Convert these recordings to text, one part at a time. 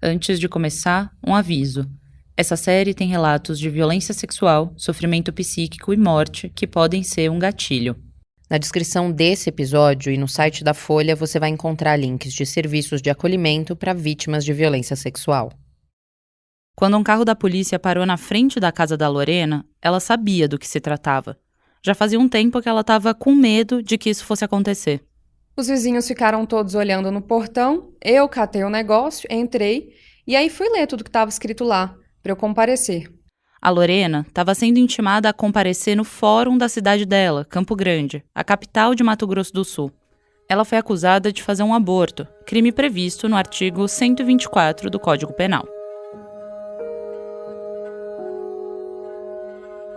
Antes de começar, um aviso. Essa série tem relatos de violência sexual, sofrimento psíquico e morte que podem ser um gatilho. Na descrição desse episódio e no site da Folha você vai encontrar links de serviços de acolhimento para vítimas de violência sexual. Quando um carro da polícia parou na frente da casa da Lorena, ela sabia do que se tratava. Já fazia um tempo que ela estava com medo de que isso fosse acontecer. Os vizinhos ficaram todos olhando no portão, eu catei o negócio, entrei e aí fui ler tudo que estava escrito lá, para eu comparecer. A Lorena estava sendo intimada a comparecer no fórum da cidade dela, Campo Grande, a capital de Mato Grosso do Sul. Ela foi acusada de fazer um aborto, crime previsto no artigo 124 do Código Penal.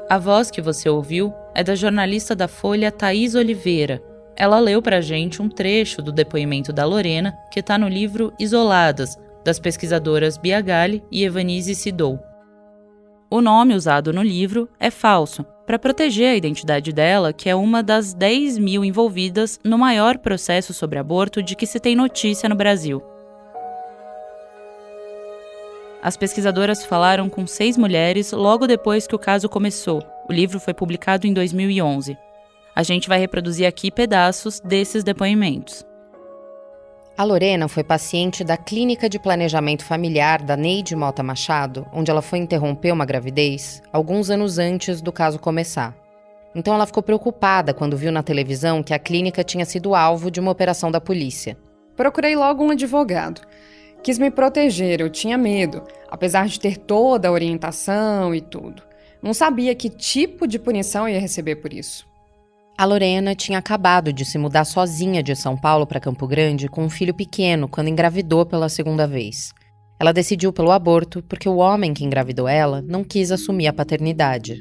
A voz que você ouviu é da jornalista da Folha Thaís Oliveira. Ela leu pra gente um trecho do depoimento da Lorena, que está no livro Isoladas, das pesquisadoras Bia Galli e Evanise Sidou. O nome usado no livro é falso, para proteger a identidade dela, que é uma das 10 mil envolvidas no maior processo sobre aborto de que se tem notícia no Brasil. As pesquisadoras falaram com 6 mulheres logo depois que o caso começou. O livro foi publicado em 2011. A gente vai reproduzir aqui pedaços desses depoimentos. A Lorena foi paciente da Clínica de Planejamento Familiar da Neide Mota Machado, onde ela foi interromper uma gravidez, alguns anos antes do caso começar. Então ela ficou preocupada quando viu na televisão que a clínica tinha sido alvo de uma operação da polícia. Procurei logo um advogado. Quis me proteger, eu tinha medo, apesar de ter toda a orientação e tudo. Não sabia que tipo de punição eu ia receber por isso. A Lorena tinha acabado de se mudar sozinha de São Paulo para Campo Grande com um filho pequeno quando engravidou pela segunda vez. Ela decidiu pelo aborto porque o homem que engravidou ela não quis assumir a paternidade.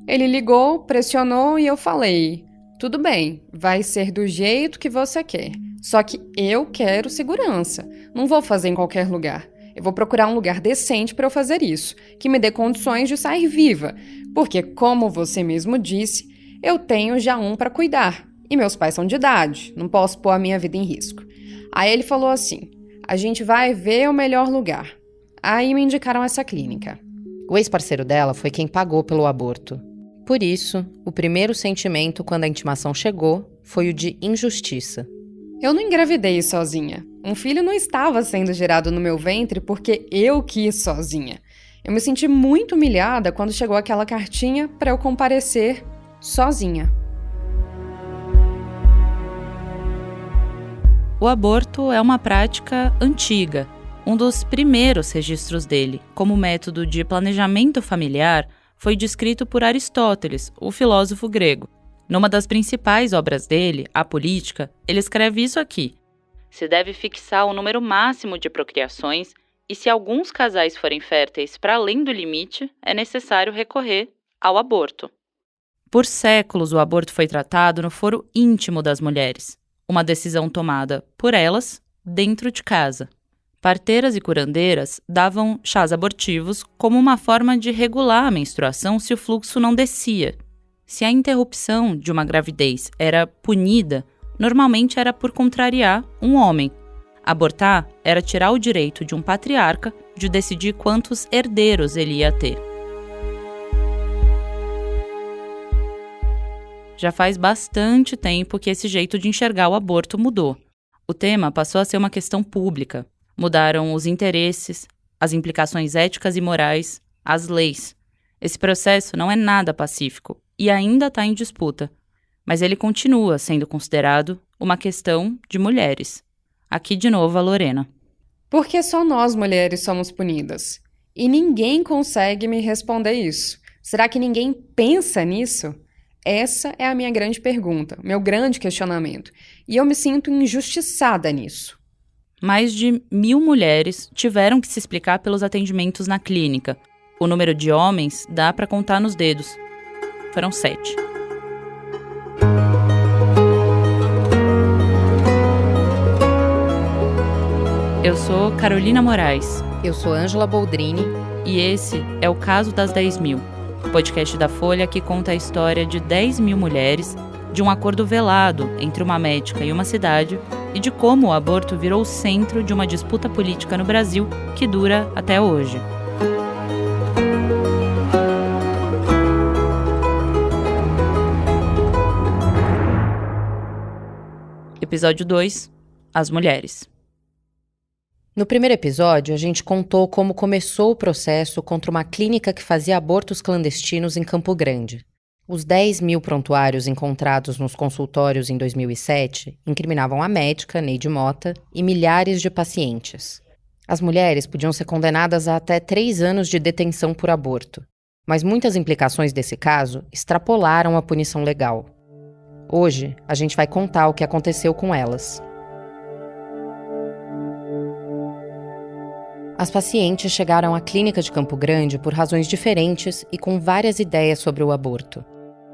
Ele ligou, pressionou e eu falei: tudo bem, vai ser do jeito que você quer. Só que eu quero segurança. Não vou fazer em qualquer lugar. Eu vou procurar um lugar decente para eu fazer isso, que me dê condições de sair viva. Porque, como você mesmo disse, eu tenho já um para cuidar. E meus pais são de idade, não posso pôr a minha vida em risco. Aí ele falou assim: a gente vai ver o melhor lugar. Aí me indicaram essa clínica. O ex-parceiro dela foi quem pagou pelo aborto. Por isso, o primeiro sentimento quando a intimação chegou foi o de injustiça. Eu não engravidei sozinha. Um filho não estava sendo gerado no meu ventre porque eu quis sozinha. Eu me senti muito humilhada quando chegou aquela cartinha para eu comparecer sozinha. O aborto é uma prática antiga. Um dos primeiros registros dele, como método de planejamento familiar, foi descrito por Aristóteles, o filósofo grego. Numa das principais obras dele, A Política, ele escreve isso aqui: se deve fixar o número máximo de procriações e se alguns casais forem férteis para além do limite, é necessário recorrer ao aborto. Por séculos, o aborto foi tratado no foro íntimo das mulheres, uma decisão tomada por elas dentro de casa. Parteiras e curandeiras davam chás abortivos como uma forma de regular a menstruação se o fluxo não descia. Se a interrupção de uma gravidez era punida, normalmente era por contrariar um homem. Abortar era tirar o direito de um patriarca de decidir quantos herdeiros ele ia ter. Já faz bastante tempo que esse jeito de enxergar o aborto mudou. O tema passou a ser uma questão pública. Mudaram os interesses, as implicações éticas e morais, as leis. Esse processo não é nada pacífico e ainda está em disputa, mas ele continua sendo considerado uma questão de mulheres. Aqui de novo a Lorena. Porque só nós mulheres somos punidas. E ninguém consegue me responder isso. Será que ninguém pensa nisso? Essa é a minha grande pergunta, meu grande questionamento. E eu me sinto injustiçada nisso. Mais de 1.000 mulheres tiveram que se explicar pelos atendimentos na clínica. O número de homens dá para contar nos dedos. Foram 7. Eu sou Carolina Moraes. Eu sou Ângela Boldrini. E esse é o Caso das 10.000, o podcast da Folha que conta a história de 10.000 mulheres, de um acordo velado entre uma médica e uma cidade, e de como o aborto virou o centro de uma disputa política no Brasil que dura até hoje. Episódio 2: As mulheres. No primeiro episódio, a gente contou como começou o processo contra uma clínica que fazia abortos clandestinos em Campo Grande. Os 10.000 prontuários encontrados nos consultórios em 2007 incriminavam a médica, Neide Mota, e milhares de pacientes. As mulheres podiam ser condenadas a até 3 anos de detenção por aborto, mas muitas implicações desse caso extrapolaram a punição legal. Hoje, a gente vai contar o que aconteceu com elas. As pacientes chegaram à clínica de Campo Grande por razões diferentes e com várias ideias sobre o aborto.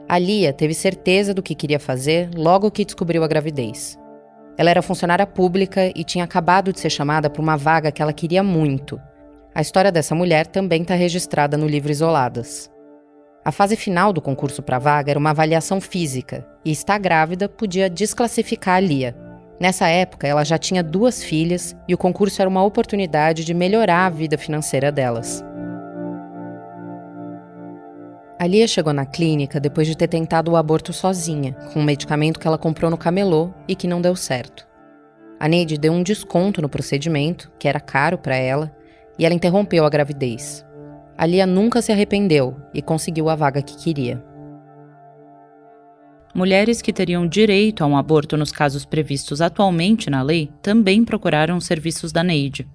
A Lia teve certeza do que queria fazer logo que descobriu a gravidez. Ela era funcionária pública e tinha acabado de ser chamada para uma vaga que ela queria muito. A história dessa mulher também está registrada no livro Isoladas. A fase final do concurso para a vaga era uma avaliação física, e estar grávida podia desclassificar a Lia. Nessa época, ela já tinha 2 filhas e o concurso era uma oportunidade de melhorar a vida financeira delas. A Lia chegou na clínica depois de ter tentado o aborto sozinha, com um medicamento que ela comprou no camelô e que não deu certo. A Neide deu um desconto no procedimento, que era caro para ela, e ela interrompeu a gravidez. A Lia nunca se arrependeu e conseguiu a vaga que queria. Mulheres que teriam direito a um aborto nos casos previstos atualmente na lei também procuraram os serviços da Neide.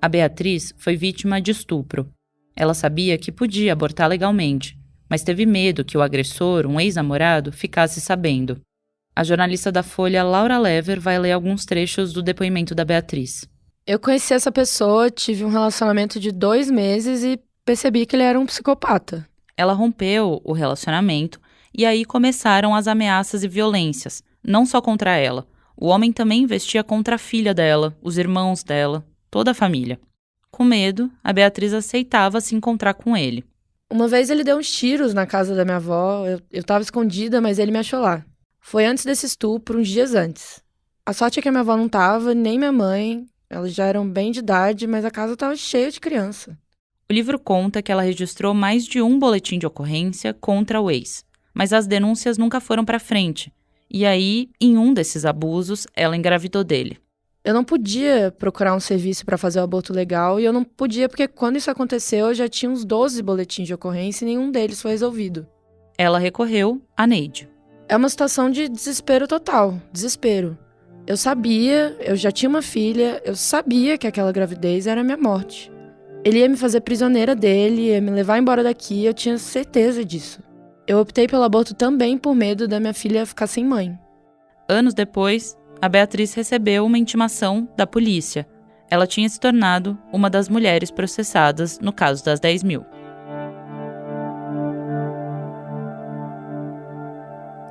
A Beatriz foi vítima de estupro. Ela sabia que podia abortar legalmente, mas teve medo que o agressor, um ex-namorado, ficasse sabendo. A jornalista da Folha, Laura Lever, vai ler alguns trechos do depoimento da Beatriz. Eu conheci essa pessoa, tive um relacionamento de 2 meses e percebi que ele era um psicopata. Ela rompeu o relacionamento e aí começaram as ameaças e violências, não só contra ela. O homem também investia contra a filha dela, os irmãos dela, toda a família. Com medo, a Beatriz aceitava se encontrar com ele. Uma vez ele deu uns tiros na casa da minha avó, eu tava escondida, mas ele me achou lá. Foi antes desse estupro, uns dias antes. A sorte é que a minha avó não tava, nem minha mãe. Elas já eram bem de idade, mas a casa tava cheia de criança. O livro conta que ela registrou mais de um boletim de ocorrência contra o ex, mas as denúncias nunca foram para frente. E aí, em um desses abusos, ela engravidou dele. Eu não podia procurar um serviço para fazer o aborto legal e eu não podia porque quando isso aconteceu eu já tinha uns 12 boletins de ocorrência e nenhum deles foi resolvido. Ela recorreu à Neide. É uma situação de desespero total, desespero. Eu sabia, eu já tinha uma filha, eu sabia que aquela gravidez era a minha morte. Ele ia me fazer prisioneira dele, ia me levar embora daqui, eu tinha certeza disso. Eu optei pelo aborto também por medo da minha filha ficar sem mãe. Anos depois, a Beatriz recebeu uma intimação da polícia. Ela tinha se tornado uma das mulheres processadas no caso das 10.000.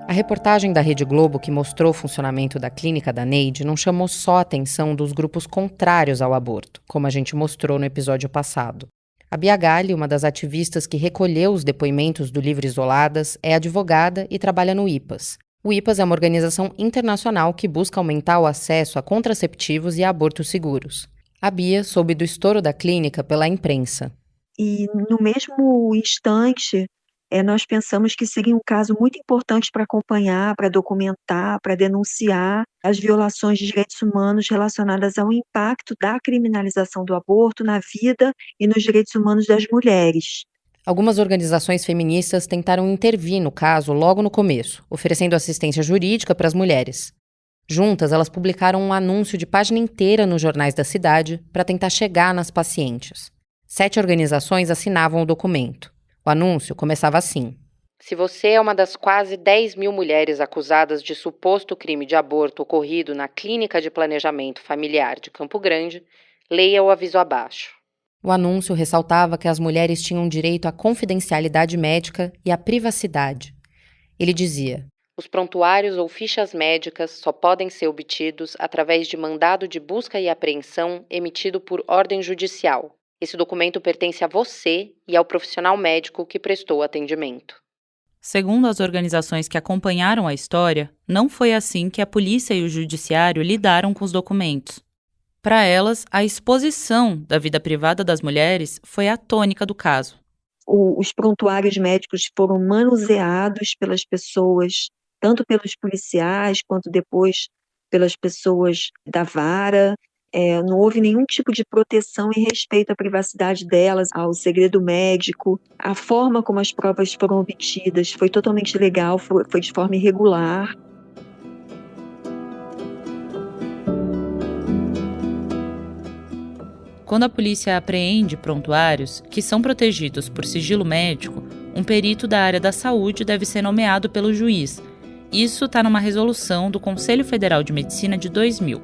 A reportagem da Rede Globo que mostrou o funcionamento da clínica da Neide não chamou só a atenção dos grupos contrários ao aborto, como a gente mostrou no episódio passado. A Bia Galli, uma das ativistas que recolheu os depoimentos do livro Isoladas, é advogada e trabalha no IPAS. O IPAS é uma organização internacional que busca aumentar o acesso a contraceptivos e a abortos seguros. A Bia soube do estouro da clínica pela imprensa. E no mesmo instante, nós pensamos que seria um caso muito importante para acompanhar, para documentar, para denunciar as violações de direitos humanos relacionadas ao impacto da criminalização do aborto na vida e nos direitos humanos das mulheres. Algumas organizações feministas tentaram intervir no caso logo no começo, oferecendo assistência jurídica para as mulheres. Juntas, elas publicaram um anúncio de página inteira nos jornais da cidade para tentar chegar nas pacientes. 7 organizações assinavam o documento. O anúncio começava assim: se você é uma das quase 10.000 mulheres acusadas de suposto crime de aborto ocorrido na Clínica de Planejamento Familiar de Campo Grande, leia o aviso abaixo. O anúncio ressaltava que as mulheres tinham direito à confidencialidade médica e à privacidade. Ele dizia: os prontuários ou fichas médicas só podem ser obtidos através de mandado de busca e apreensão emitido por ordem judicial. Esse documento pertence a você e ao profissional médico que prestou atendimento. Segundo as organizações que acompanharam a história, não foi assim que a polícia e o judiciário lidaram com os documentos. Para elas, a exposição da vida privada das mulheres foi a tônica do caso. Os prontuários médicos foram manuseados pelas pessoas, tanto pelos policiais quanto depois pelas pessoas da vara. Não houve nenhum tipo de proteção em respeito à privacidade delas, ao segredo médico. A forma como as provas foram obtidas foi totalmente legal, foi de forma irregular. Quando a polícia apreende prontuários, que são protegidos por sigilo médico, um perito da área da saúde deve ser nomeado pelo juiz. Isso está numa resolução do Conselho Federal de Medicina de 2000.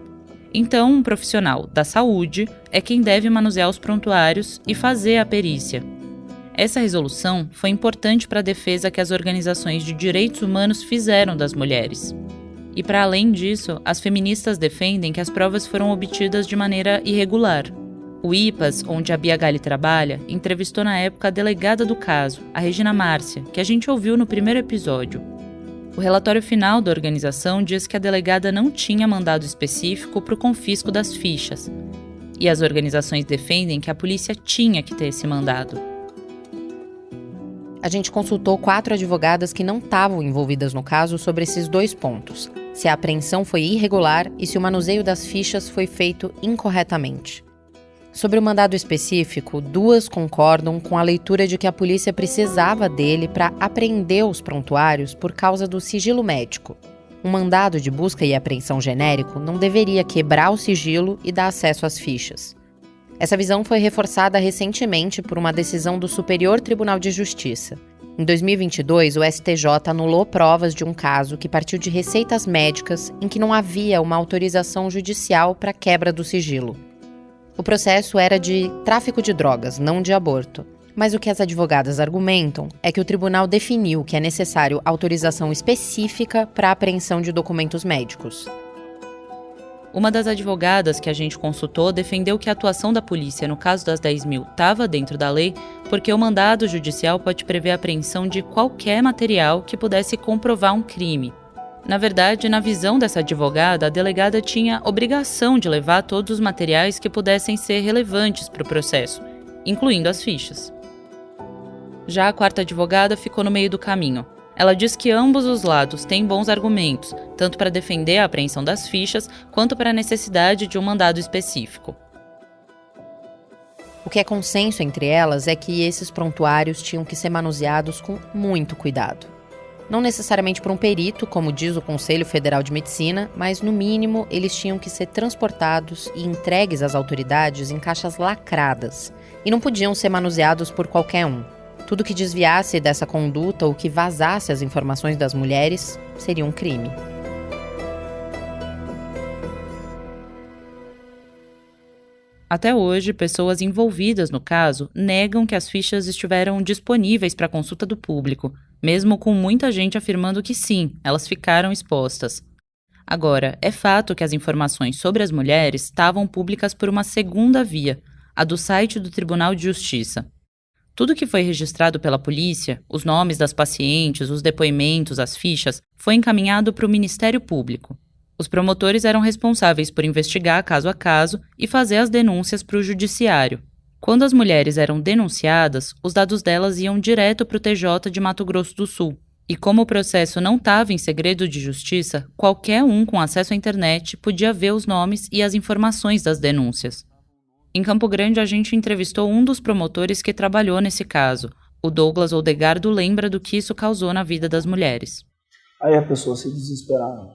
Então, um profissional da saúde é quem deve manusear os prontuários e fazer a perícia. Essa resolução foi importante para a defesa que as organizações de direitos humanos fizeram das mulheres. E, para além disso, as feministas defendem que as provas foram obtidas de maneira irregular. O IPAS, onde a Bia Galli trabalha, entrevistou na época a delegada do caso, a Regina Márcia, que a gente ouviu no primeiro episódio. O relatório final da organização diz que a delegada não tinha mandado específico para o confisco das fichas. E as organizações defendem que a polícia tinha que ter esse mandado. A gente consultou 4 advogadas que não estavam envolvidas no caso sobre esses 2 pontos: se a apreensão foi irregular e se o manuseio das fichas foi feito incorretamente. Sobre o mandado específico, 2 concordam com a leitura de que a polícia precisava dele para apreender os prontuários por causa do sigilo médico. Um mandado de busca e apreensão genérico não deveria quebrar o sigilo e dar acesso às fichas. Essa visão foi reforçada recentemente por uma decisão do Superior Tribunal de Justiça. Em 2022, o STJ anulou provas de um caso que partiu de receitas médicas em que não havia uma autorização judicial para quebra do sigilo. O processo era de tráfico de drogas, não de aborto. Mas o que as advogadas argumentam é que o tribunal definiu que é necessário autorização específica para a apreensão de documentos médicos. Uma das advogadas que a gente consultou defendeu que a atuação da polícia no caso das 10.000 estava dentro da lei porque o mandado judicial pode prever a apreensão de qualquer material que pudesse comprovar um crime. Na verdade, na visão dessa advogada, a delegada tinha obrigação de levar todos os materiais que pudessem ser relevantes para o processo, incluindo as fichas. Já a 4ª advogada ficou no meio do caminho. Ela diz que ambos os lados têm bons argumentos, tanto para defender a apreensão das fichas, quanto para a necessidade de um mandado específico. O que é consenso entre elas é que esses prontuários tinham que ser manuseados com muito cuidado. Não necessariamente por um perito, como diz o Conselho Federal de Medicina, mas, no mínimo, eles tinham que ser transportados e entregues às autoridades em caixas lacradas, e não podiam ser manuseados por qualquer um. Tudo que desviasse dessa conduta ou que vazasse as informações das mulheres seria um crime. Até hoje, pessoas envolvidas no caso negam que as fichas estiveram disponíveis para consulta do público, mesmo com muita gente afirmando que sim, elas ficaram expostas. Agora, é fato que as informações sobre as mulheres estavam públicas por uma segunda via, a do site do Tribunal de Justiça. Tudo que foi registrado pela polícia, os nomes das pacientes, os depoimentos, as fichas, foi encaminhado para o Ministério Público. Os promotores eram responsáveis por investigar caso a caso e fazer as denúncias para o judiciário. Quando as mulheres eram denunciadas, os dados delas iam direto para o TJ de Mato Grosso do Sul. E como o processo não estava em segredo de justiça, qualquer um com acesso à internet podia ver os nomes e as informações das denúncias. Em Campo Grande, a gente entrevistou um dos promotores que trabalhou nesse caso. O Douglas Oldegardo lembra do que isso causou na vida das mulheres. Aí a pessoa se desesperava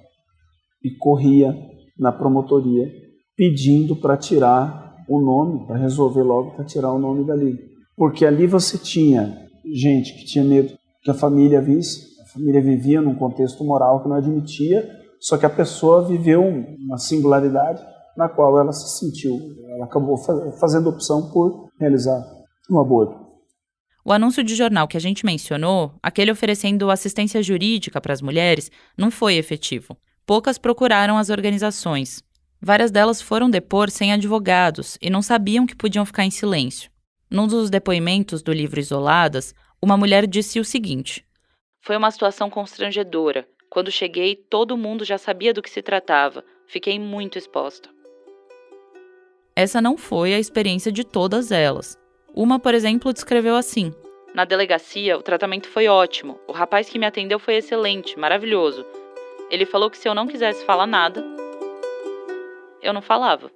e corria na promotoria pedindo para tirar o nome, para resolver logo, para tirar o nome dali. Porque ali você tinha gente que tinha medo que a família visse, a família vivia num contexto moral que não admitia, só que a pessoa viveu uma singularidade na qual ela se sentiu, ela acabou fazendo opção por realizar um aborto. O anúncio de jornal que a gente mencionou, aquele oferecendo assistência jurídica para as mulheres, não foi efetivo. Poucas procuraram as organizações. Várias delas foram depor sem advogados e não sabiam que podiam ficar em silêncio. Num dos depoimentos do livro Isoladas, uma mulher disse o seguinte: Foi uma situação constrangedora. Quando cheguei, todo mundo já sabia do que se tratava. Fiquei muito exposta. Essa não foi a experiência de todas elas. Uma, por exemplo, descreveu assim: na delegacia, o tratamento foi ótimo. O rapaz que me atendeu foi excelente, maravilhoso. Ele falou que se eu não quisesse falar nada, eu não falava.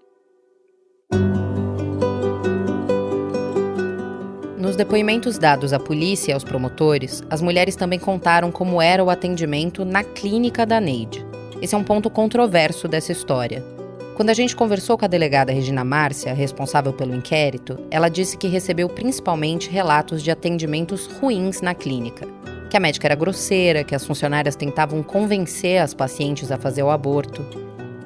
Nos depoimentos dados à polícia e aos promotores, as mulheres também contaram como era o atendimento na clínica da Neide. Esse é um ponto controverso dessa história. Quando a gente conversou com a delegada Regina Márcia, responsável pelo inquérito, ela disse que recebeu principalmente relatos de atendimentos ruins na clínica. Que a médica era grosseira, que as funcionárias tentavam convencer as pacientes a fazer o aborto.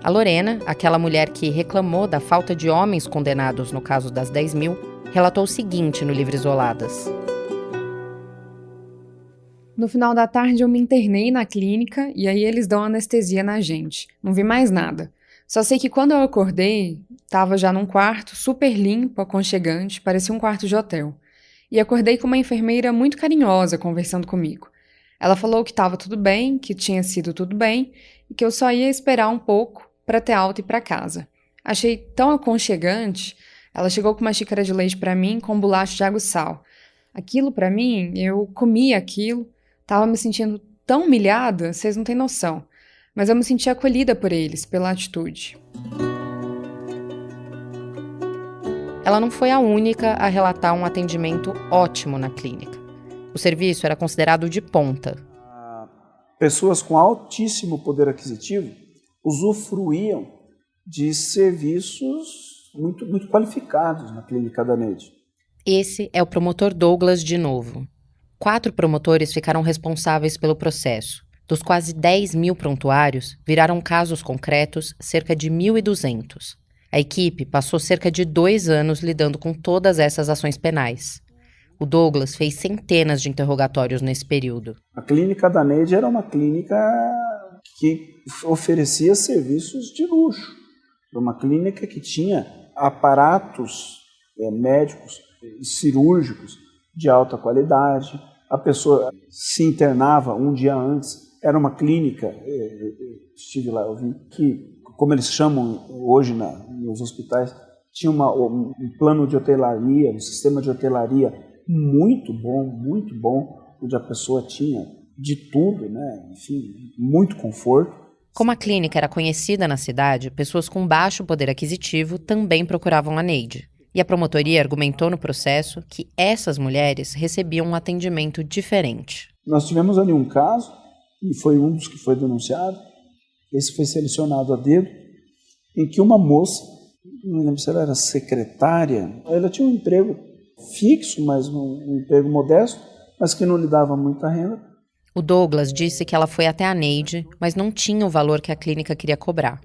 A Lorena, aquela mulher que reclamou da falta de homens condenados no caso das 10.000, relatou o seguinte no livro Isoladas. No final da tarde eu me internei na clínica e aí eles dão anestesia na gente. Não vi mais nada. Só sei que quando eu acordei, estava já num quarto super limpo, aconchegante, parecia um quarto de hotel. E acordei com uma enfermeira muito carinhosa conversando comigo. Ela falou que estava tudo bem, que tinha sido tudo bem e que eu só ia esperar um pouco para ter alta e ir para casa. Achei tão aconchegante. Ela chegou com uma xícara de leite para mim com bolacha de água e sal. Aquilo para mim, eu comi aquilo, estava me sentindo tão humilhada, vocês não têm noção. Mas eu me senti acolhida por eles, pela atitude. Ela não foi a única a relatar um atendimento ótimo na clínica. O serviço era considerado de ponta. Pessoas com altíssimo poder aquisitivo usufruíam de serviços muito qualificados na clínica da Neide. Esse é o promotor Douglas de novo. 4 promotores ficaram responsáveis pelo processo. Dos quase 10.000 prontuários, viraram casos concretos cerca de 1.200. A equipe passou cerca de 2 anos lidando com todas essas ações penais. O Douglas fez centenas de interrogatórios nesse período. A clínica da Neide era uma clínica que oferecia serviços de luxo. Era uma clínica que tinha aparatos médicos e cirúrgicos de alta qualidade. A pessoa se internava um dia antes. Era uma clínica, estive lá, eu vi que, como eles chamam hoje nos hospitais, tinha um plano de hotelaria, um sistema de hotelaria muito bom, onde a pessoa tinha de tudo, né? Enfim, muito conforto. Como a clínica era conhecida na cidade, pessoas com baixo poder aquisitivo também procuravam a Neide. E a promotoria argumentou no processo que essas mulheres recebiam um atendimento diferente. Nós tivemos ali um caso, e foi um dos que foi denunciado, esse foi selecionado a dedo, em que uma moça, não lembro se ela era secretária, ela tinha um emprego fixo, mas um emprego modesto, mas que não lhe dava muita renda. O Douglas disse que ela foi até a Neide, mas não tinha o valor que a clínica queria cobrar.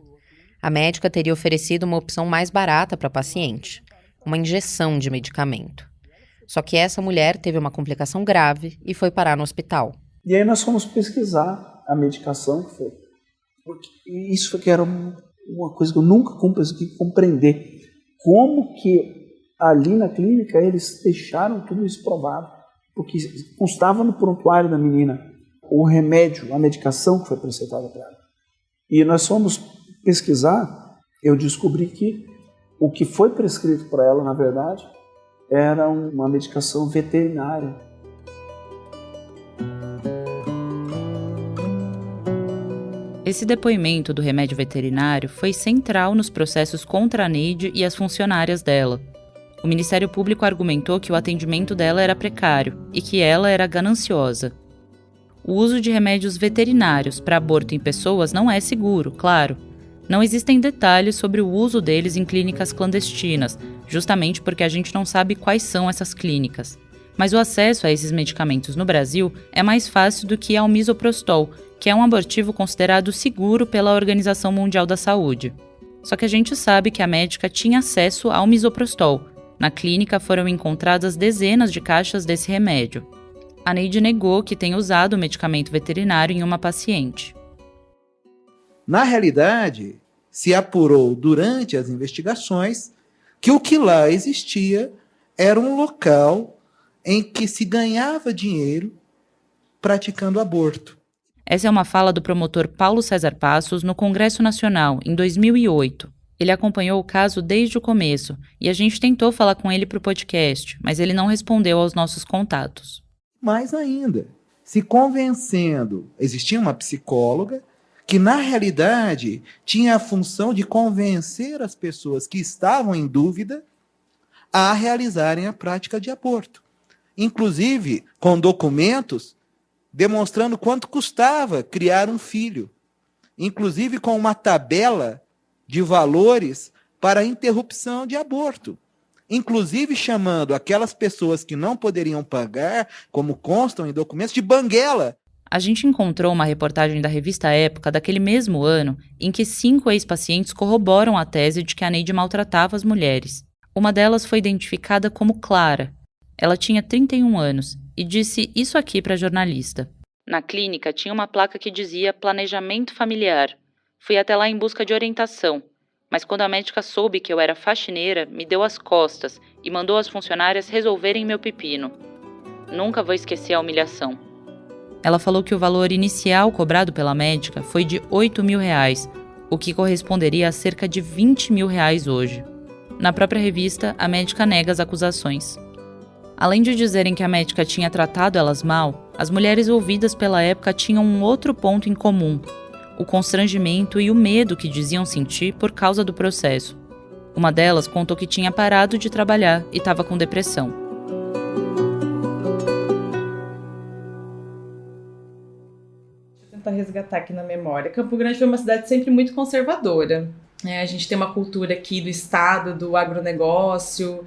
A médica teria oferecido uma opção mais barata para a paciente, uma injeção de medicamento. Só que essa mulher teve uma complicação grave e foi parar no hospital. E aí nós fomos pesquisar a medicação que foi. Porque isso que era uma coisa que eu nunca consegui compreender. Como que ali na clínica eles deixaram tudo isso provado? Porque constava no prontuário da menina o remédio, a medicação que foi preceitada para ela. E nós fomos pesquisar, eu descobri que o que foi prescrito para ela, na verdade, era uma medicação veterinária. Esse depoimento do remédio veterinário foi central nos processos contra a Neide e as funcionárias dela. O Ministério Público argumentou que o atendimento dela era precário e que ela era gananciosa. O uso de remédios veterinários para aborto em pessoas não é seguro, claro. Não existem detalhes sobre o uso deles em clínicas clandestinas, justamente porque a gente não sabe quais são essas clínicas. Mas o acesso a esses medicamentos no Brasil é mais fácil do que ao misoprostol, que é um abortivo considerado seguro pela Organização Mundial da Saúde. Só que a gente sabe que a médica tinha acesso ao misoprostol. Na clínica foram encontradas dezenas de caixas desse remédio. A Neide negou que tenha usado o medicamento veterinário em uma paciente. Na realidade, se apurou durante as investigações que o que lá existia era um local em que se ganhava dinheiro praticando aborto. Essa é uma fala do promotor Paulo César Passos no Congresso Nacional, em 2008. Ele acompanhou o caso desde o começo e a gente tentou falar com ele para o podcast, mas ele não respondeu aos nossos contatos. Mais ainda, se convencendo, existia uma psicóloga que, na realidade, tinha a função de convencer as pessoas que estavam em dúvida a realizarem a prática de aborto. Inclusive, com documentos demonstrando quanto custava criar um filho. Inclusive, com uma tabela de valores para a interrupção de aborto. Inclusive, chamando aquelas pessoas que não poderiam pagar, como constam em documentos, de banguela. A gente encontrou uma reportagem da revista Época daquele mesmo ano em que 5 ex-pacientes corroboram a tese de que a Neide maltratava as mulheres. Uma delas foi identificada como Clara. Ela tinha 31 anos e disse isso aqui para a jornalista. Na clínica tinha uma placa que dizia planejamento familiar. Fui até lá em busca de orientação, mas quando a médica soube que eu era faxineira, me deu as costas e mandou as funcionárias resolverem meu pepino. Nunca vou esquecer a humilhação. Ela falou que o valor inicial cobrado pela médica foi de R$8 mil, o que corresponderia a cerca de R$20 mil hoje. Na própria revista, a médica nega as acusações. Além de dizerem que a médica tinha tratado elas mal, as mulheres ouvidas pela época tinham um outro ponto em comum: o constrangimento e o medo que diziam sentir por causa do processo. Uma delas contou que tinha parado de trabalhar e estava com depressão. Tentar resgatar aqui na memória. Campo Grande foi uma cidade sempre muito conservadora. A gente tem uma cultura aqui do estado, do agronegócio.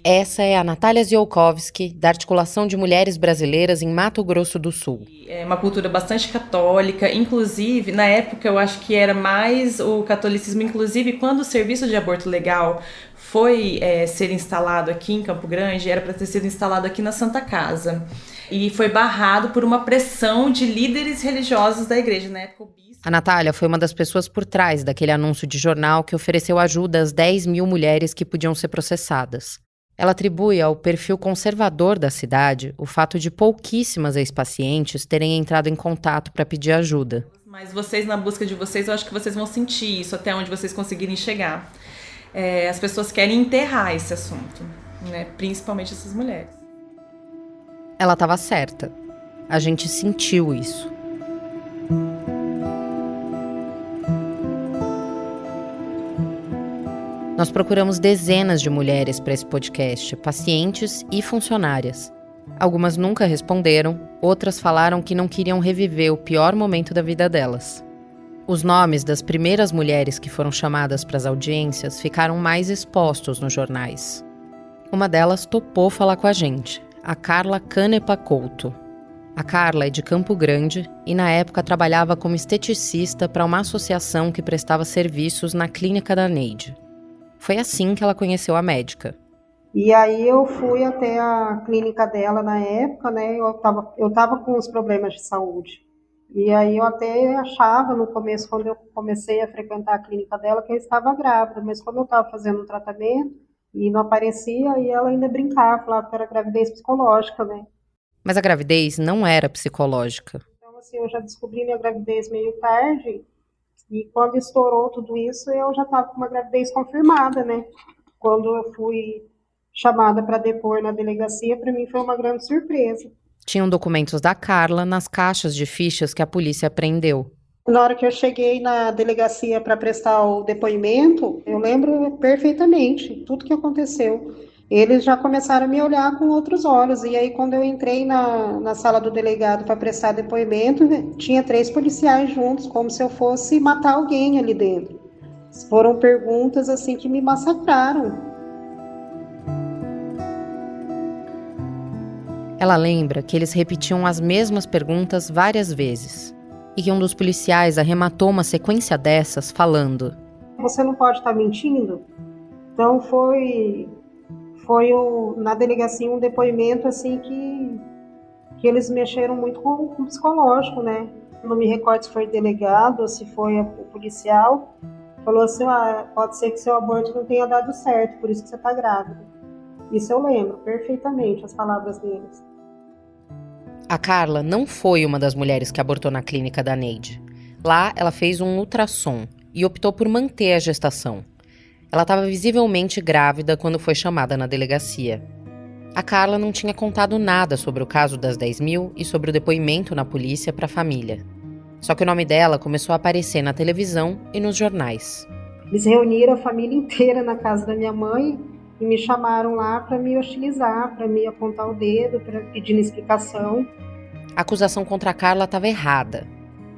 Essa é a Natália Ziolkowski, da Articulação de Mulheres Brasileiras em Mato Grosso do Sul. É uma cultura bastante católica, inclusive, na época eu acho que era mais o catolicismo, inclusive quando o serviço de aborto legal foi ser instalado aqui em Campo Grande, era para ter sido instalado aqui na Santa Casa. E foi barrado por uma pressão de líderes religiosos da igreja, na época o bispo. A Natália foi uma das pessoas por trás daquele anúncio de jornal que ofereceu ajuda às 10 mil mulheres que podiam ser processadas. Ela atribui ao perfil conservador da cidade o fato de pouquíssimas ex-pacientes terem entrado em contato para pedir ajuda. Mas vocês, na busca de vocês, eu acho que vocês vão sentir isso até onde vocês conseguirem chegar. As pessoas querem enterrar esse assunto, né? Principalmente essas mulheres. Ela estava certa. A gente sentiu isso. Nós procuramos dezenas de mulheres para esse podcast, pacientes e funcionárias. Algumas nunca responderam, outras falaram que não queriam reviver o pior momento da vida delas. Os nomes das primeiras mulheres que foram chamadas para as audiências ficaram mais expostos nos jornais. Uma delas topou falar com a gente, a Carla Canepa Couto. A Carla é de Campo Grande e na época trabalhava como esteticista para uma associação que prestava serviços na clínica da Neide. Foi assim que ela conheceu a médica. E aí eu fui até a clínica dela na época, né? Eu tava com uns problemas de saúde. E aí eu até achava no começo, quando eu comecei a frequentar a clínica dela, que eu estava grávida. Mas como eu estava fazendo um tratamento e não aparecia, e ela ainda brincava, falava que era gravidez psicológica, né? Mas a gravidez não era psicológica. Então, assim, eu já descobri minha gravidez meio tarde. E quando estourou tudo isso, eu já estava com uma gravidez confirmada, né? Quando eu fui chamada para depor na delegacia, para mim foi uma grande surpresa. Tinham documentos da Carla nas caixas de fichas que a polícia apreendeu. Na hora que eu cheguei na delegacia para prestar o depoimento, eu lembro perfeitamente tudo que aconteceu. Eles já começaram a me olhar com outros olhos. E aí, quando eu entrei na sala do delegado para prestar depoimento, tinha 3 policiais juntos, como se eu fosse matar alguém ali dentro. Foram perguntas assim que me massacraram. Ela lembra que eles repetiam as mesmas perguntas várias vezes. E que um dos policiais arrematou uma sequência dessas falando: "Você não pode estar mentindo?" Então foi na delegacia um depoimento assim que eles mexeram muito com o psicológico, né? Não me recordo se foi delegado ou se foi o policial. Falou assim: pode ser que seu aborto não tenha dado certo, por isso que você está grávida. Isso eu lembro perfeitamente, as palavras deles. A Carla não foi uma das mulheres que abortou na clínica da Neide. Lá, ela fez um ultrassom e optou por manter a gestação. Ela estava visivelmente grávida quando foi chamada na delegacia. A Carla não tinha contado nada sobre o caso das 10.000 e sobre o depoimento na polícia para a família. Só que o nome dela começou a aparecer na televisão e nos jornais. Eles reuniram a família inteira na casa da minha mãe e me chamaram lá para me hostilizar, para me apontar o dedo, para pedir explicação. A acusação contra a Carla estava errada.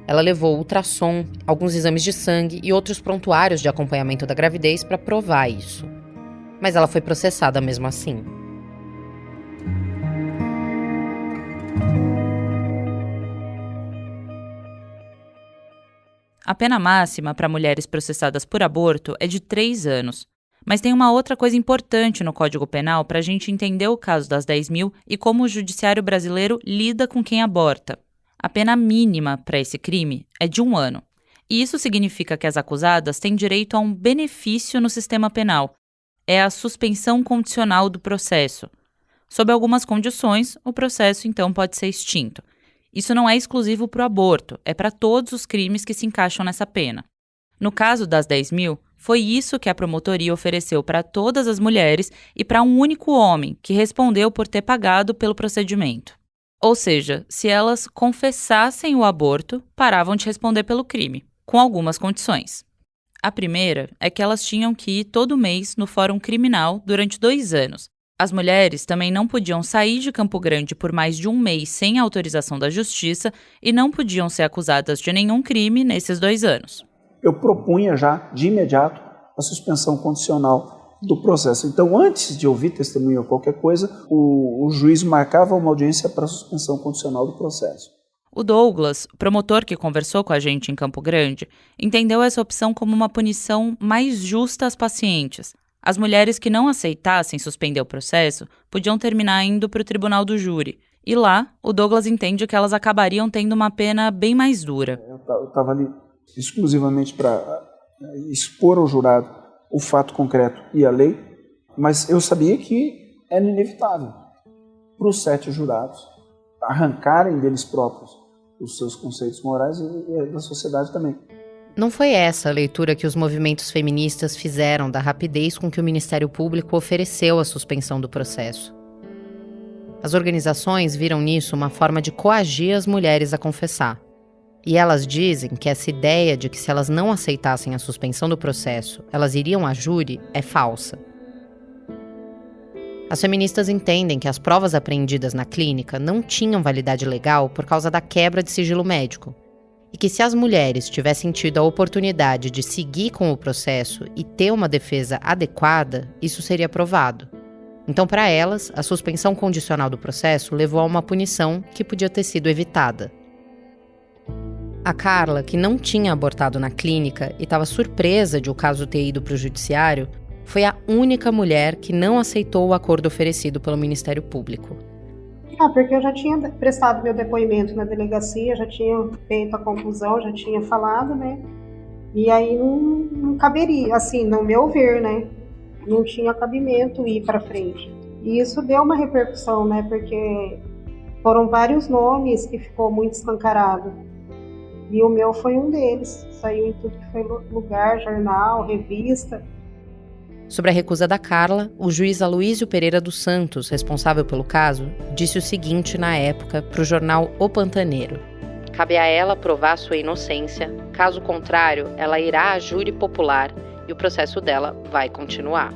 Ela levou ultrassom, alguns exames de sangue e outros prontuários de acompanhamento da gravidez para provar isso. Mas ela foi processada mesmo assim. A pena máxima para mulheres processadas por aborto é de 3 anos. Mas tem uma outra coisa importante no Código Penal para a gente entender o caso das 10.000 e como o judiciário brasileiro lida com quem aborta. A pena mínima para esse crime é de 1 ano. E isso significa que as acusadas têm direito a um benefício no sistema penal. É a suspensão condicional do processo. Sob algumas condições, o processo então pode ser extinto. Isso não é exclusivo para o aborto, é para todos os crimes que se encaixam nessa pena. No caso das 10.000, foi isso que a promotoria ofereceu para todas as mulheres e para um único homem, que respondeu por ter pagado pelo procedimento. Ou seja, se elas confessassem o aborto, paravam de responder pelo crime, com algumas condições. A primeira é que elas tinham que ir todo mês no Fórum Criminal durante 2 anos. As mulheres também não podiam sair de Campo Grande por mais de 1 mês sem autorização da Justiça e não podiam ser acusadas de nenhum crime nesses 2 anos. Eu propunha já, de imediato, a suspensão condicional do processo. Então, antes de ouvir testemunha ou qualquer coisa, o juiz marcava uma audiência para a suspensão condicional do processo. O Douglas, promotor que conversou com a gente em Campo Grande, entendeu essa opção como uma punição mais justa às pacientes. As mulheres que não aceitassem suspender o processo podiam terminar indo para o tribunal do júri. E lá, o Douglas entende que elas acabariam tendo uma pena bem mais dura. Eu estava ali exclusivamente para expor ao jurado o fato concreto e a lei, mas eu sabia que era inevitável para os 7 jurados arrancarem deles próprios os seus conceitos morais e da sociedade também. Não foi essa a leitura que os movimentos feministas fizeram da rapidez com que o Ministério Público ofereceu a suspensão do processo. As organizações viram nisso uma forma de coagir as mulheres a confessar. E elas dizem que essa ideia de que se elas não aceitassem a suspensão do processo, elas iriam a júri, é falsa. As feministas entendem que as provas apreendidas na clínica não tinham validade legal por causa da quebra de sigilo médico. E que se as mulheres tivessem tido a oportunidade de seguir com o processo e ter uma defesa adequada, isso seria provado. Então, para elas, a suspensão condicional do processo levou a uma punição que podia ter sido evitada. A Carla, que não tinha abortado na clínica e estava surpresa de o caso ter ido para o judiciário, foi a única mulher que não aceitou o acordo oferecido pelo Ministério Público. Porque eu já tinha prestado meu depoimento na delegacia, já tinha feito a conclusão, já tinha falado, né? E aí não caberia, assim, no meu ver, né? Não tinha cabimento ir para frente. E isso deu uma repercussão, né? Porque foram vários nomes que ficou muito escancarado. E o meu foi um deles. Saiu em tudo que foi lugar, jornal, revista. Sobre a recusa da Carla, o juiz Aloísio Pereira dos Santos, responsável pelo caso, disse o seguinte na época para o jornal O Pantaneiro. Cabe a ela provar sua inocência, caso contrário, ela irá a júri popular e o processo dela vai continuar.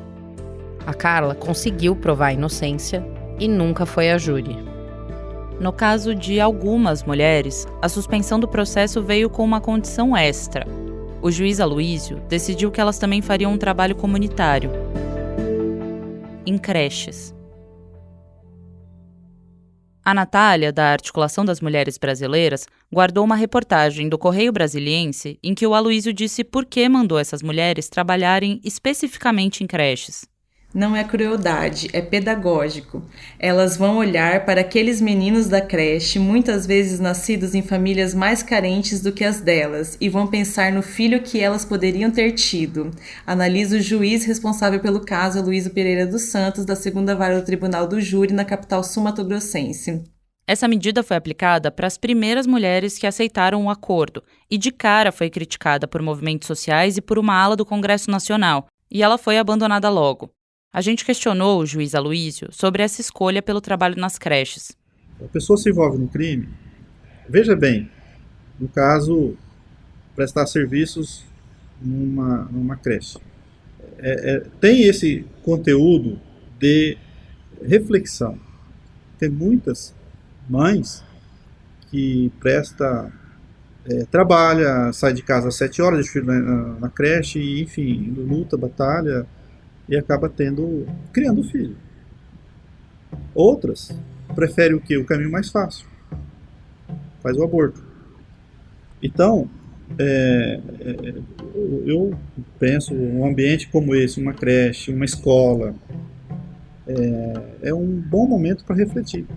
A Carla conseguiu provar a inocência e nunca foi a júri. No caso de algumas mulheres, a suspensão do processo veio com uma condição extra. O juiz Aloísio decidiu que elas também fariam um trabalho comunitário em creches. A Natália, da Articulação das Mulheres Brasileiras, guardou uma reportagem do Correio Brasiliense em que o Aloísio disse por que mandou essas mulheres trabalharem especificamente em creches. Não é crueldade, é pedagógico. Elas vão olhar para aqueles meninos da creche, muitas vezes nascidos em famílias mais carentes do que as delas, e vão pensar no filho que elas poderiam ter tido. Analisa o juiz responsável pelo caso, Aloísio Pereira dos Santos, da 2ª Vara do Tribunal do Júri, na capital sul-mato-grossense. Essa medida foi aplicada para as primeiras mulheres que aceitaram o acordo e de cara foi criticada por movimentos sociais e por uma ala do Congresso Nacional, e ela foi abandonada logo. A gente questionou o juiz Aloísio sobre essa escolha pelo trabalho nas creches. A pessoa se envolve no crime, veja bem, no caso, prestar serviços numa creche. Tem esse conteúdo de reflexão. Tem muitas mães que trabalha, sai de casa às 7 horas, deixa o filho na creche, e, enfim, luta, batalha e acaba criando filho. Outras preferem o quê? O caminho mais fácil. Faz o aborto. Então, eu penso, um ambiente como esse, uma creche, uma escola, é um bom momento para refletir.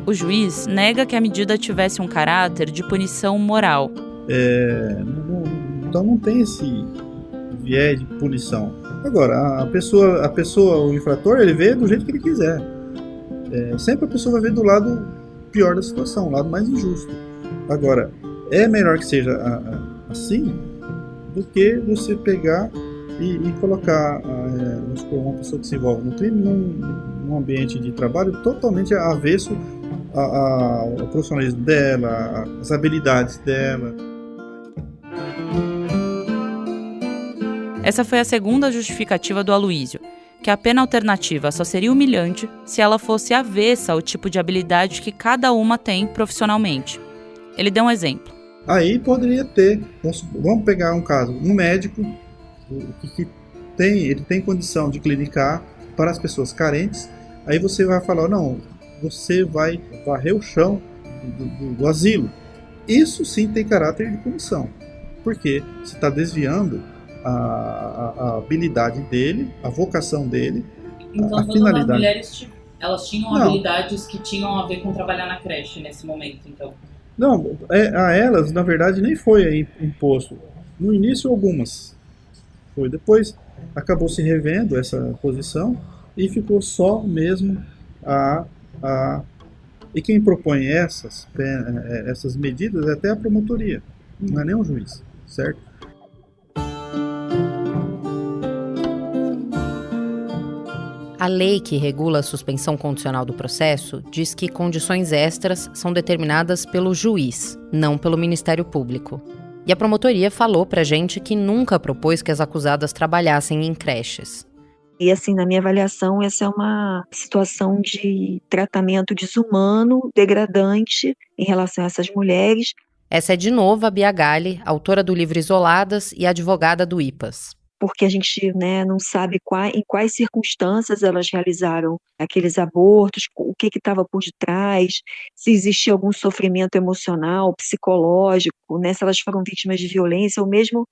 O juiz nega que a medida tivesse um caráter de punição moral. Então não tem esse viés de punição. Agora, a pessoa, o infrator, ele vê do jeito que ele quiser. Sempre a pessoa vai ver do lado pior da situação, o lado mais injusto. Agora, é melhor que seja assim do que você pegar e colocar uma pessoa que se envolve no crime num ambiente de trabalho totalmente avesso ao profissionalismo dela, às habilidades dela. Essa foi a segunda justificativa do Aloísio, que a pena alternativa só seria humilhante se ela fosse avessa ao tipo de habilidade que cada uma tem profissionalmente. Ele deu um exemplo. Aí poderia ter, vamos pegar um caso, um médico que ele tem condição de clinicar para as pessoas carentes, aí você vai falar, não, você vai varrer o chão do asilo. Isso sim tem caráter de punição, porque você está desviando a habilidade dele, a vocação dele, então, a finalidade. As mulheres, elas tinham habilidades que tinham a ver com trabalhar na creche nesse momento, então? Não, a elas, na verdade, nem foi imposto. No início, algumas. Foi. Depois, acabou se revendo essa posição e ficou só mesmo E quem propõe essas medidas é até a promotoria, não é nem o juiz, certo? A lei que regula a suspensão condicional do processo diz que condições extras são determinadas pelo juiz, não pelo Ministério Público. E a promotoria falou pra gente que nunca propôs que as acusadas trabalhassem em creches. E assim, na minha avaliação, essa é uma situação de tratamento desumano, degradante em relação a essas mulheres. Essa é de novo a Bia Galli, autora do livro Isoladas e advogada do IPAS. Porque a gente não sabe em quais circunstâncias elas realizaram aqueles abortos, o que estava por detrás, se existia algum sofrimento emocional, psicológico, se elas foram vítimas de violência, ou mesmo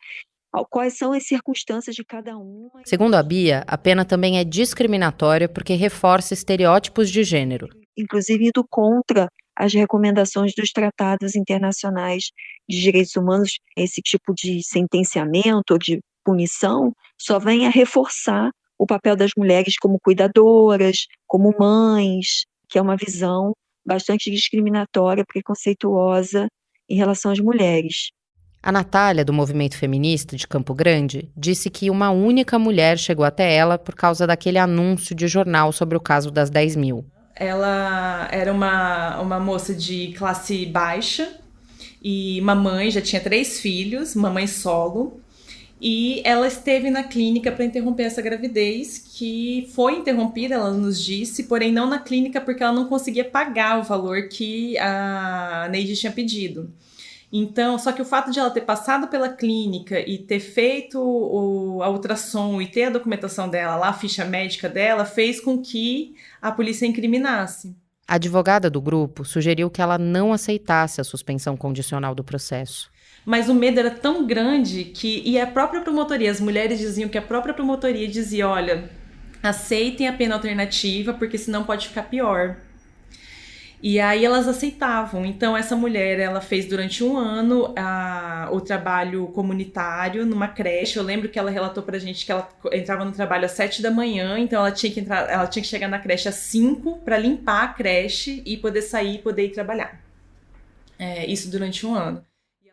quais são as circunstâncias de cada uma. Segundo a Bia, a pena também é discriminatória porque reforça estereótipos de gênero. Inclusive indo contra as recomendações dos tratados internacionais de direitos humanos, esse tipo de sentenciamento ou de punição só vem a reforçar o papel das mulheres como cuidadoras, como mães, que é uma visão bastante discriminatória, preconceituosa em relação às mulheres. A Natália, do movimento feminista de Campo Grande, disse que uma única mulher chegou até ela por causa daquele anúncio de jornal sobre o caso das 10 mil. Ela era uma moça de classe baixa e uma mãe, já tinha 3 filhos, uma mãe solo. E ela esteve na clínica para interromper essa gravidez, que foi interrompida, ela nos disse, porém não na clínica porque ela não conseguia pagar o valor que a Neide tinha pedido. Então, só que o fato de ela ter passado pela clínica e ter feito a ultrassom e ter a documentação dela lá, a ficha médica dela, fez com que a polícia incriminasse. A advogada do grupo sugeriu que ela não aceitasse a suspensão condicional do processo. Mas o medo era tão grande e a própria promotoria, as mulheres diziam que a própria promotoria dizia, olha, aceitem a pena alternativa porque senão pode ficar pior. E aí elas aceitavam. Então essa mulher, ela fez durante 1 ano o trabalho comunitário numa creche. Eu lembro que ela relatou pra gente que ela entrava no trabalho às 7 da manhã, então ela tinha que chegar na creche às 5 para limpar a creche e poder sair e poder ir trabalhar. Isso durante 1 ano.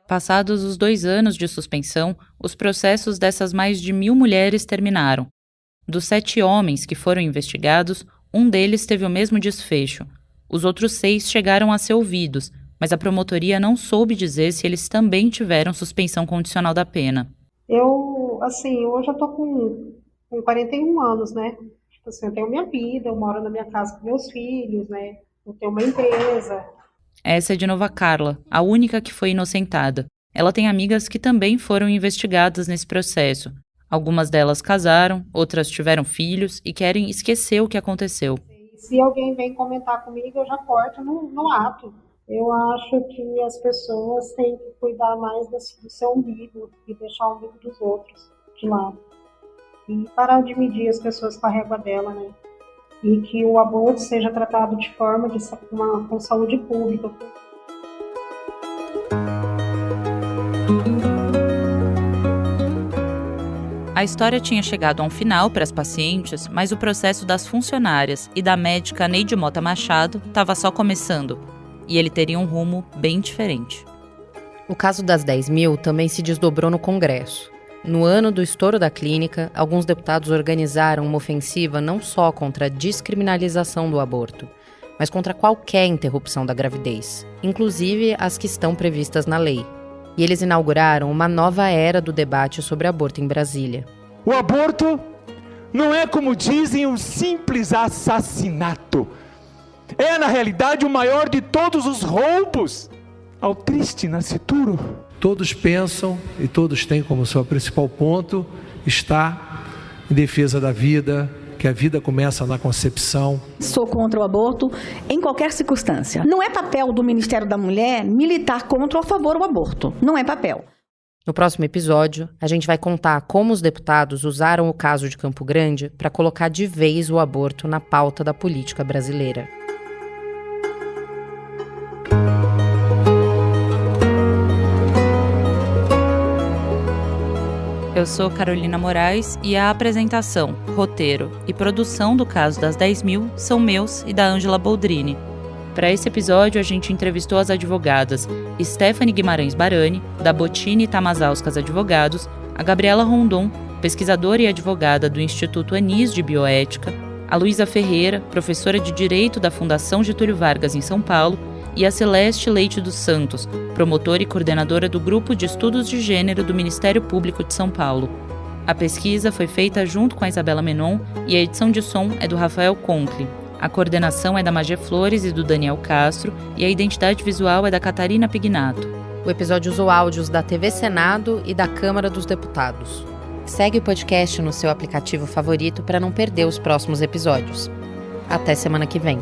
Passados os 2 anos de suspensão, os processos dessas mais de 1.000 mulheres terminaram. Dos 7 homens que foram investigados, um deles teve o mesmo desfecho. Os outros 6 chegaram a ser ouvidos, mas a promotoria não soube dizer se eles também tiveram suspensão condicional da pena. Hoje eu tô com 41 anos, né? Tipo assim, eu tenho minha vida, eu moro na minha casa com meus filhos, né? Eu tenho uma empresa. Essa é de novo a Carla, a única que foi inocentada. Ela tem amigas que também foram investigadas nesse processo. Algumas delas casaram, outras tiveram filhos e querem esquecer o que aconteceu. Se alguém vem comentar comigo, eu já corto no ato. Eu acho que as pessoas têm que cuidar mais do seu umbigo e deixar o umbigo dos outros de lado. E parar de medir as pessoas com a régua dela, né? E que o aborto seja tratado de forma com saúde pública. A história tinha chegado a um final para as pacientes, mas o processo das funcionárias e da médica Neide Mota Machado estava só começando, e ele teria um rumo bem diferente. O caso das 10.000 também se desdobrou no Congresso. No ano do estouro da clínica, alguns deputados organizaram uma ofensiva não só contra a descriminalização do aborto, mas contra qualquer interrupção da gravidez, inclusive as que estão previstas na lei. E eles inauguraram uma nova era do debate sobre aborto em Brasília. O aborto não é, como dizem, um simples assassinato. É, na realidade, o maior de todos os roubos ao triste nascituro. Todos pensam e todos têm como seu principal ponto estar em defesa da vida, que a vida começa na concepção. Sou contra o aborto em qualquer circunstância. Não é papel do Ministério da Mulher militar contra ou a favor do aborto. Não é papel. No próximo episódio, a gente vai contar como os deputados usaram o caso de Campo Grande para colocar de vez o aborto na pauta da política brasileira. Eu sou Carolina Moraes e a apresentação, roteiro e produção do caso das 10.000 são meus e da Ângela Boldrini. Para esse episódio, a gente entrevistou as advogadas Stephanie Guimarães Barani, da Bottini Tamazauskas Advogados, a Gabriela Rondon, pesquisadora e advogada do Instituto Anis de Bioética, a Luísa Ferreira, professora de Direito da Fundação Getúlio Vargas em São Paulo, e a Celeste Leite dos Santos, promotora e coordenadora do Grupo de Estudos de Gênero do Ministério Público de São Paulo. A pesquisa foi feita junto com a Isabela Menon e a edição de som é do Rafael Conkle. A coordenação é da Magé Flores e do Daniel Castro e a identidade visual é da Catarina Pignato. O episódio usou áudios da TV Senado e da Câmara dos Deputados. Segue o podcast no seu aplicativo favorito para não perder os próximos episódios. Até semana que vem.